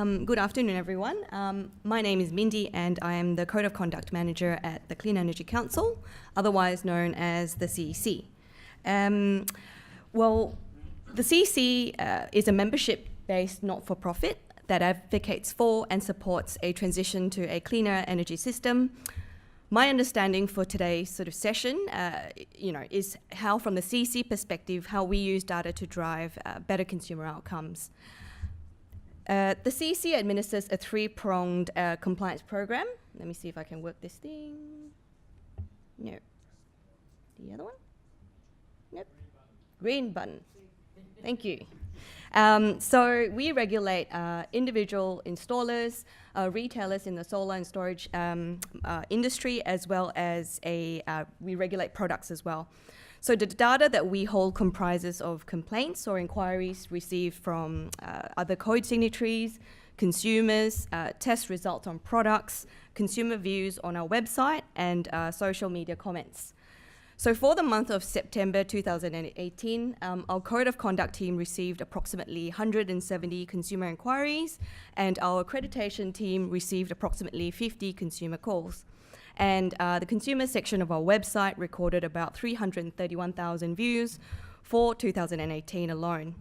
Good afternoon, everyone. My name is Mindy, and I am the Code of Conduct Manager at the Clean Energy Council, otherwise known as the CEC. Well, the CEC is a membership-based not-for-profit that advocates for and supports a transition to a cleaner energy system. My understanding for today's sort of session, is how, from the CEC perspective, how we use data to drive better consumer outcomes. The CEC administers a three-pronged compliance program. Let me see if I can work this thing. No. The other one? Nope. Green button. Thank you. So we regulate individual installers, retailers in the solar and storage industry, as well as we regulate products as well. So the data that we hold comprises of complaints or inquiries received from other code signatories, consumers, test results on products, consumer views on our website, and social media comments. So for the month of September 2018, our Code of Conduct team received approximately 170 consumer inquiries, and our accreditation team received approximately 50 consumer calls. And the consumer section of our website recorded about 331,000 views for 2018 alone.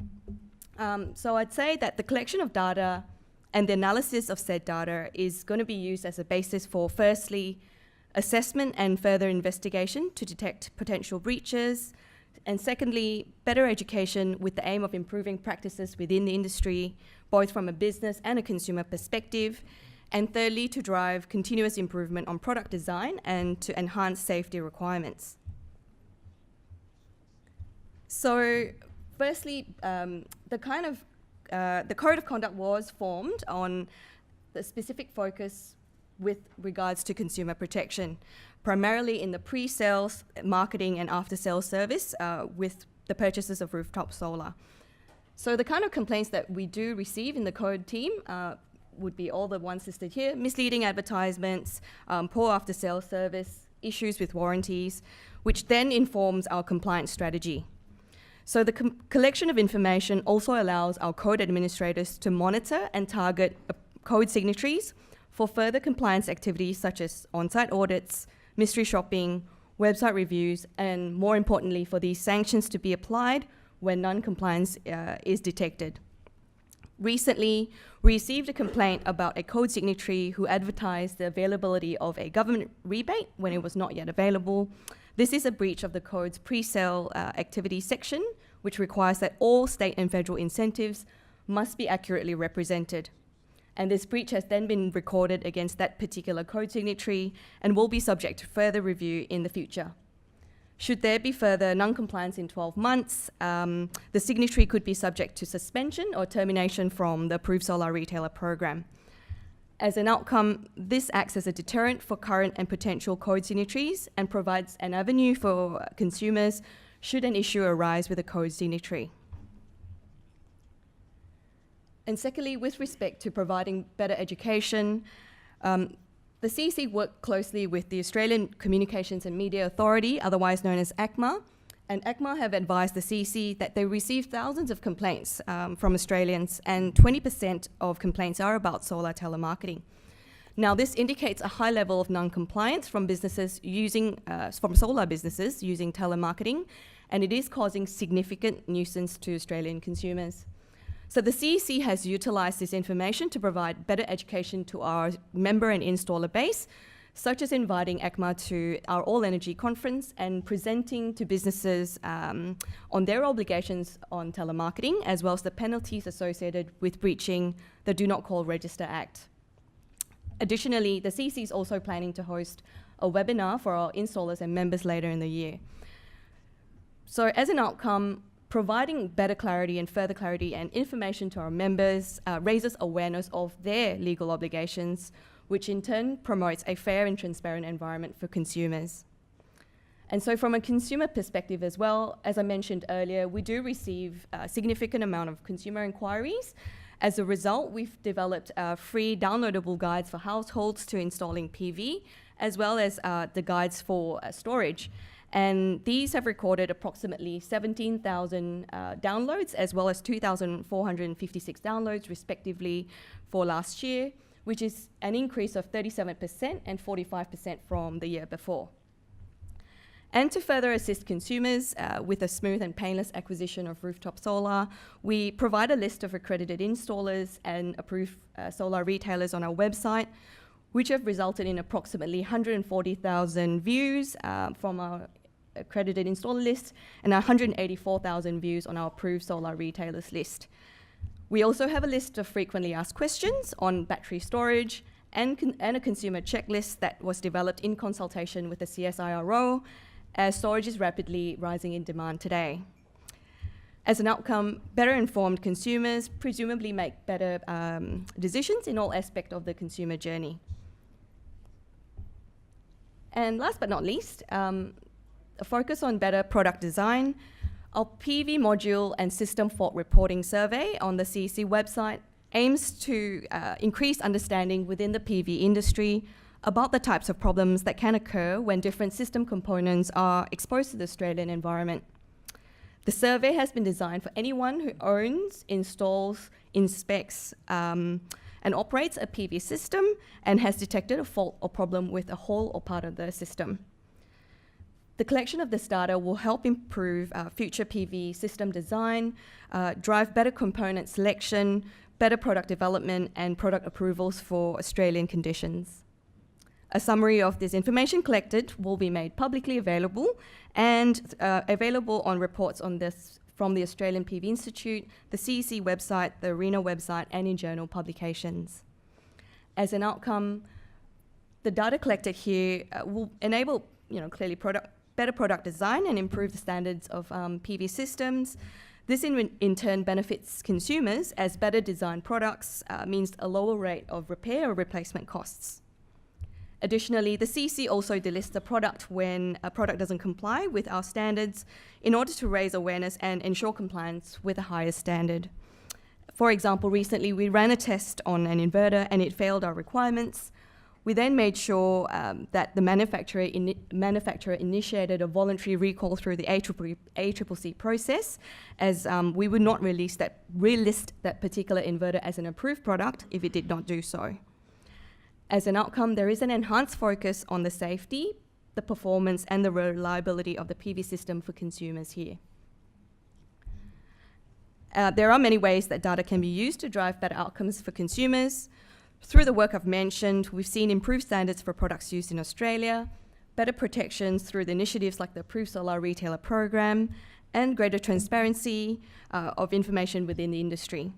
So I'd say that the collection of data and the analysis of said data is going to be used as a basis for, firstly, assessment and further investigation to detect potential breaches, and secondly, better education with the aim of improving practices within the industry, both from a business and a consumer perspective, and thirdly, to drive continuous improvement on product design and to enhance safety requirements. So firstly, the Code of Conduct was formed on the specific focus with regards to consumer protection, primarily in the pre-sales, marketing, and after-sales service with the purchases of rooftop solar. So the kind of complaints that we do receive in the code team would be all the ones listed here: misleading advertisements, poor after-sales service, issues with warranties, which then informs our compliance strategy. So the collection of information also allows our code administrators to monitor and target code signatories for further compliance activities such as on-site audits, mystery shopping, website reviews, and more importantly, for these sanctions to be applied when non-compliance is detected. Recently, we received a complaint about a code signatory who advertised the availability of a government rebate when it was not yet available. This is a breach of the code's pre-sale activity section, which requires that all state and federal incentives must be accurately represented. And this breach has then been recorded against that particular code signatory and will be subject to further review in the future. Should there be further non-compliance in 12 months, the signatory could be subject to suspension or termination from the approved solar retailer program. As an outcome, this acts as a deterrent for current and potential code signatories and provides an avenue for consumers should an issue arise with a code signatory. And secondly, with respect to providing better education, the CEC worked closely with the Australian Communications and Media Authority, otherwise known as ACMA, and ACMA have advised the CEC that they received thousands of complaints from Australians, and 20% of complaints are about solar telemarketing. Now, this indicates a high level of non-compliance from businesses from solar businesses using telemarketing, and it is causing significant nuisance to Australian consumers. So the CEC has utilised this information to provide better education to our member and installer base, such as inviting ACMA to our All Energy conference and presenting to businesses on their obligations on telemarketing, as well as the penalties associated with breaching the Do Not Call Register Act. Additionally, the CEC is also planning to host a webinar for our installers and members later in the year. So as an outcome, providing better clarity and further clarity and information to our members raises awareness of their legal obligations, which in turn promotes a fair and transparent environment for consumers. And so from a consumer perspective as well, as I mentioned earlier, we do receive a significant amount of consumer inquiries. As a result, we've developed free downloadable guides for households to installing PV, as well as the guides for storage. And these have recorded approximately 17,000 downloads, as well as 2,456 downloads, respectively, for last year, which is an increase of 37% and 45% from the year before. And to further assist consumers with a smooth and painless acquisition of rooftop solar, we provide a list of accredited installers and approved solar retailers on our website, which have resulted in approximately 140,000 views from our accredited installer list and 184,000 views on our approved solar retailers list. We also have a list of frequently asked questions on battery storage and a consumer checklist that was developed in consultation with the CSIRO, as storage is rapidly rising in demand today. As an outcome, better informed consumers presumably make better decisions in all aspects of the consumer journey. And last but not least, a focus on better product design. Our PV module and system fault reporting survey on the CEC website aims to increase understanding within the PV industry about the types of problems that can occur when different system components are exposed to the Australian environment. The survey has been designed for anyone who owns, installs, inspects, and operates a PV system and has detected a fault or problem with a whole or part of the system. The collection of this data will help improve future PV system design, drive better component selection, better product development, and product approvals for Australian conditions. A summary of this information collected will be made publicly available and available on reports on this from the Australian PV Institute, the CEC website, the ARENA website, and in journal publications. As an outcome, the data collected here will enable, clearly better product design and improve the standards of PV systems. This in turn benefits consumers, as better designed products means a lower rate of repair or replacement costs. Additionally, the CEC also delists a product when a product doesn't comply with our standards in order to raise awareness and ensure compliance with a higher standard. For example, recently we ran a test on an inverter and it failed our requirements. We then made sure that the manufacturer initiated a voluntary recall through the ACCC process, as we would not relist that particular inverter as an approved product if it did not do so. As an outcome, there is an enhanced focus on the safety, the performance, and the reliability of the PV system for consumers here. There are many ways that data can be used to drive better outcomes for consumers. Through the work I've mentioned, we've seen improved standards for products used in Australia, better protections through the initiatives like the Approved Solar Retailer Program, and greater transparency of information within the industry.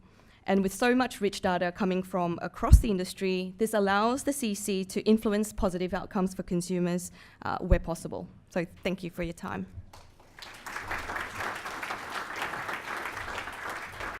And with so much rich data coming from across the industry, this allows the CEC to influence positive outcomes for consumers where possible. So thank you for your time.